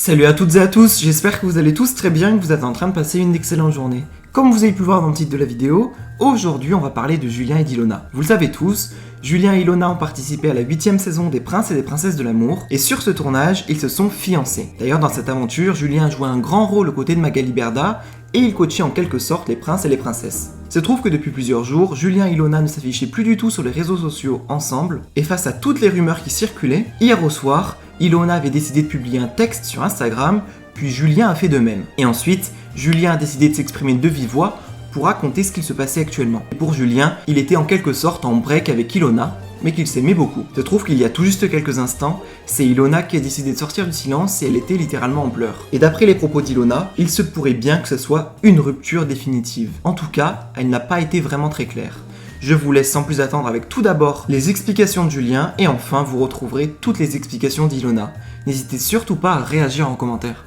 Salut à toutes et à tous, j'espère que vous allez tous très bien et que vous êtes en train de passer une excellente journée. Comme vous avez pu voir dans le titre de la vidéo, aujourd'hui on va parler de Julien et d'Ilona. Vous le savez tous, Julien et Ilona ont participé à la 8ème saison des Princes et des Princesses de l'amour, et sur ce tournage, ils se sont fiancés. D'ailleurs dans cette aventure, Julien a joué un grand rôle aux côtés de Magali Berda, et il coachait en quelque sorte les princes et les princesses. Il se trouve que depuis plusieurs jours, Julien et Ilona ne s'affichaient plus du tout sur les réseaux sociaux ensemble, et face à toutes les rumeurs qui circulaient, hier au soir, Ilona avait décidé de publier un texte sur Instagram, puis Julien a fait de même. Et ensuite, Julien a décidé de s'exprimer de vive voix pour raconter ce qu'il se passait actuellement. Et pour Julien, il était en quelque sorte en break avec Ilona, mais qu'il s'aimait beaucoup. Il se trouve qu'il y a tout juste quelques instants, c'est Ilona qui a décidé de sortir du silence et elle était littéralement en pleurs. Et d'après les propos d'Ilona, il se pourrait bien que ce soit une rupture définitive. En tout cas, elle n'a pas été vraiment très claire. Je vous laisse sans plus attendre avec tout d'abord les explications de Julien et enfin vous retrouverez toutes les explications d'Ilona. N'hésitez surtout pas à réagir en commentaire.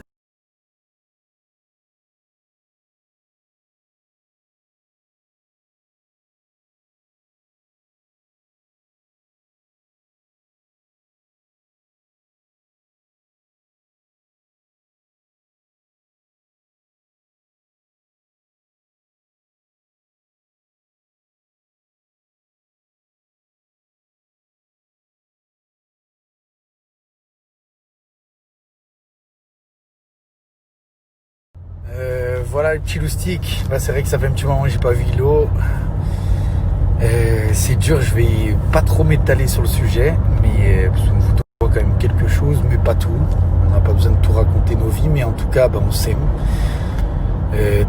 Voilà le petit loustic. C'est vrai que ça fait un petit moment que j'ai pas vu Ilo. C'est dur, je vais pas trop m'étaler sur le sujet, mais parce qu'on vous doit quand même quelque chose, mais pas tout. On n'a pas besoin de tout raconter nos vies, mais en tout cas, on s'aime.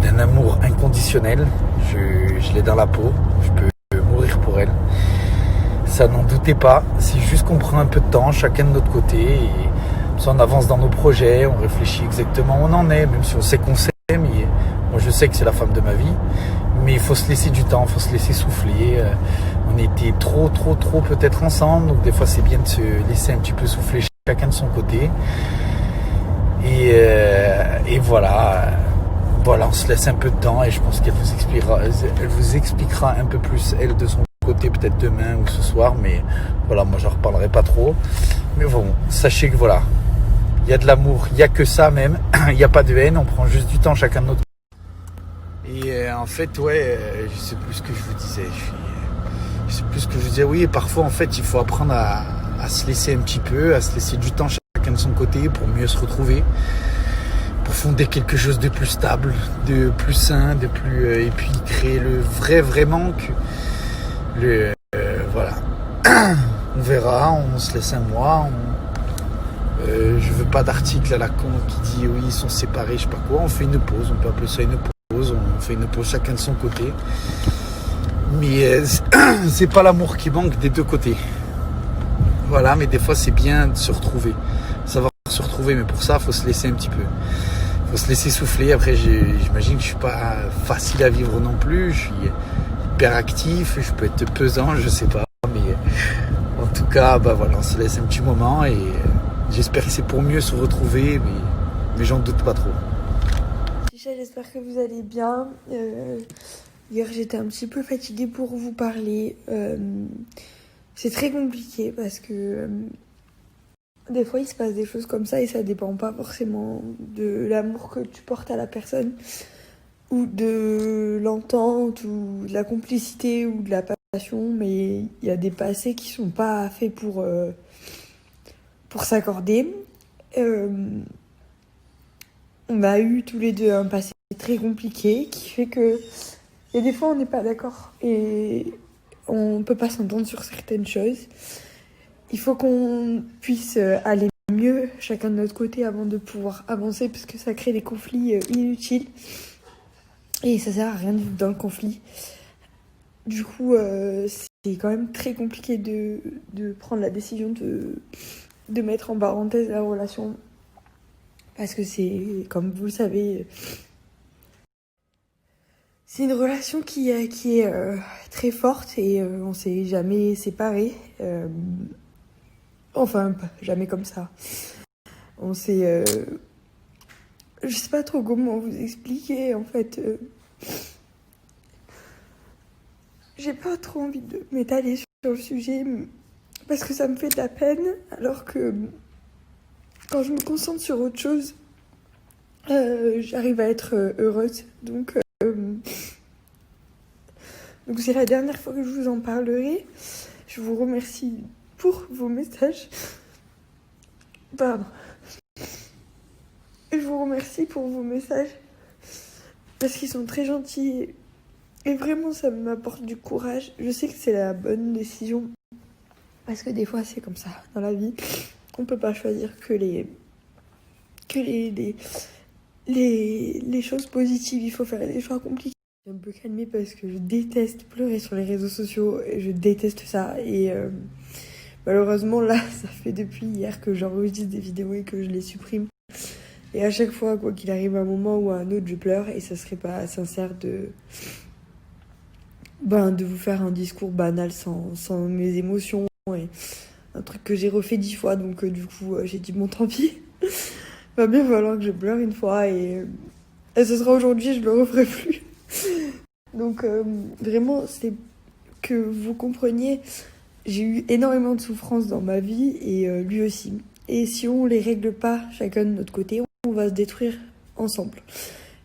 D'un amour inconditionnel. Je l'ai dans la peau. Je peux mourir pour elle. Ça, n'en doutez pas. C'est juste qu'on prend un peu de temps, chacun de notre côté, et on avance dans nos projets, on réfléchit exactement où on en est, même si on sait qu'on s'aime. Moi, je sais que c'est la femme de ma vie, mais il faut se laisser du temps, il faut se laisser souffler. On était trop peut-être ensemble, donc des fois c'est bien de se laisser un petit peu souffler chacun de son côté. Et voilà, on se laisse un peu de temps et je pense qu'elle vous expliquera un peu plus elle de son côté, peut-être demain ou ce soir, mais voilà, moi j'en reparlerai pas trop. Mais bon, sachez que voilà, il y a de l'amour, il n'y a que ça même, il n'y a pas de haine, on prend juste du temps chacun de notre côté. Et en fait, je sais plus ce que je vous disais. Je sais plus ce que je vous disais. Oui, et parfois, en fait, il faut apprendre à se laisser un petit peu, à se laisser du temps chacun de son côté pour mieux se retrouver, pour fonder quelque chose de plus stable, de plus sain, de plus et puis créer le vrai manque. Voilà. On verra, on se laisse un mois. Je veux pas d'article à la con qui dit oui, ils sont séparés, je sais pas quoi. On fait une pause, on peut appeler ça une pause. On fait une pause chacun de son côté. Mais c'est pas l'amour qui manque des deux côtés. Voilà, mais des fois c'est bien de se retrouver. Savoir se retrouver, mais pour ça, il faut se laisser un petit peu. Il faut se laisser souffler. Après, j'imagine que je suis pas facile à vivre non plus. Je suis hyper actif, je peux être pesant, je sais pas. Mais en tout cas, voilà, on se laisse un petit moment et j'espère que c'est pour mieux se retrouver, mais j'en doute pas trop. J'espère que vous allez bien. Hier, j'étais un petit peu fatiguée pour vous parler. C'est très compliqué parce que des fois, il se passe des choses comme ça et ça dépend pas forcément de l'amour que tu portes à la personne ou de l'entente ou de la complicité ou de la passion, mais il y a des passés qui sont pas faits pour s'accorder. On a eu tous les deux un passé très compliqué qui fait que il y a des fois on n'est pas d'accord et on peut pas s'entendre sur certaines choses. Il faut qu'on puisse aller mieux chacun de notre côté avant de pouvoir avancer parce que ça crée des conflits inutiles et ça sert à rien de vivre dans le conflit. Du coup, c'est quand même très compliqué de prendre la décision de mettre en parenthèse la relation. Parce que c'est, comme vous le savez, c'est une relation qui est très forte et on s'est jamais séparés. Enfin, jamais comme ça. On s'est... je sais pas trop comment vous expliquer, en fait. J'ai pas trop envie de m'étaler sur le sujet parce que ça me fait de la peine, alors que quand je me concentre sur autre chose, j'arrive à être heureuse. Donc c'est la dernière fois que je vous en parlerai. Je vous remercie pour vos messages. Pardon. Je vous remercie pour vos messages parce qu'ils sont très gentils et vraiment ça m'apporte du courage. Je sais que c'est la bonne décision parce que des fois c'est comme ça dans la vie. On peut pas choisir que les choses positives. Il faut faire des choix compliqués. Je suis un peu calmée parce que je déteste pleurer sur les réseaux sociaux. Et je déteste ça et malheureusement là ça fait depuis hier que j'enregistre des vidéos et que je les supprime. Et à chaque fois, quoi qu'il arrive, à un moment ou à un autre, je pleure. Et ça serait pas sincère de vous faire un discours banal sans mes émotions. Et un truc que j'ai refait 10 fois. Donc du coup, j'ai dit bon, tant pis. Va bien falloir que je pleure une fois. Et ce sera aujourd'hui, je le referai plus. Donc vraiment, c'est que vous compreniez, j'ai eu énormément de souffrances dans ma vie. Et lui aussi. Et si on les règle pas chacun de notre côté, on va se détruire ensemble.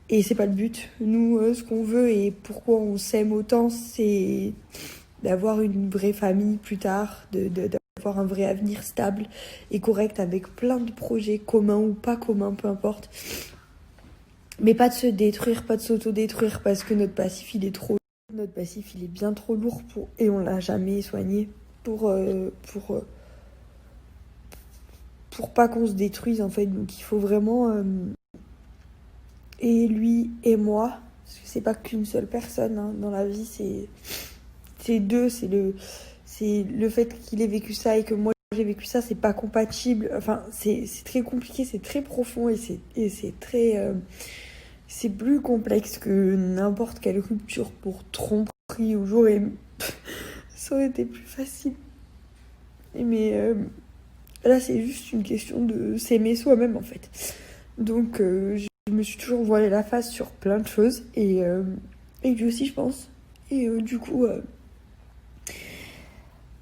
Et c'est pas le but. Nous, ce qu'on veut et pourquoi on s'aime autant, c'est d'avoir une vraie famille plus tard, d'avoir un vrai avenir stable et correct avec plein de projets communs ou pas communs, peu importe. Mais pas de se détruire, pas de s'auto-détruire parce que notre passif, il est trop lourd. Notre passif, il est bien trop lourd et on l'a jamais soigné pour pas qu'on se détruise en fait. Donc il faut vraiment et lui et moi, parce que c'est pas qu'une seule personne hein, dans la vie, c'est deux, c'est le fait qu'il ait vécu ça et que moi j'ai vécu ça, c'est pas compatible. Enfin c'est très compliqué, c'est très profond et c'est très c'est plus complexe que n'importe quelle rupture pour tromperie ou j'aurais ça aurait été plus facile. Mais là, c'est juste une question de s'aimer soi-même, en fait. Donc, je me suis toujours voilé la face sur plein de choses. Et lui aussi, je pense. Et du coup,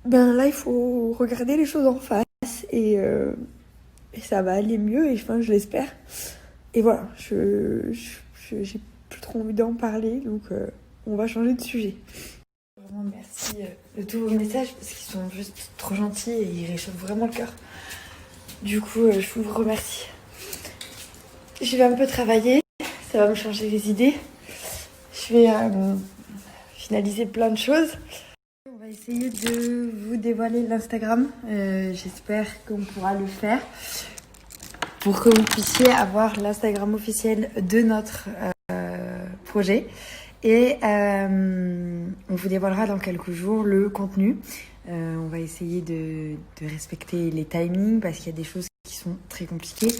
là, il faut regarder les choses en face. Et ça va aller mieux. Et enfin, je l'espère. Et voilà, j'ai plus trop envie d'en parler. Donc, on va changer de sujet. Vraiment, merci de tous vos messages parce qu'ils sont juste trop gentils et ils réchauffent vraiment le cœur. Du coup, je vous remercie. Je vais un peu travailler, ça va me changer les idées. Je vais finaliser plein de choses. On va essayer de vous dévoiler l'Instagram. J'espère qu'on pourra le faire pour que vous puissiez avoir l'Instagram officiel de notre projet. Et on vous dévoilera dans quelques jours le contenu. On va essayer de respecter les timings parce qu'il y a des choses qui sont très compliquées,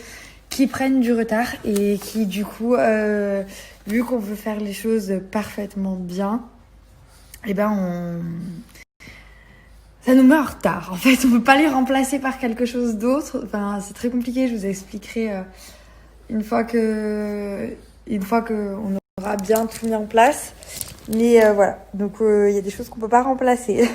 qui prennent du retard et qui du coup, vu qu'on veut faire les choses parfaitement bien, ça nous met en retard. En fait, on ne peut pas les remplacer par quelque chose d'autre. Enfin, c'est très compliqué. Je vous expliquerai une fois qu'on aura bien tout mis en place. Mais voilà, donc il y a des choses qu'on peut pas remplacer.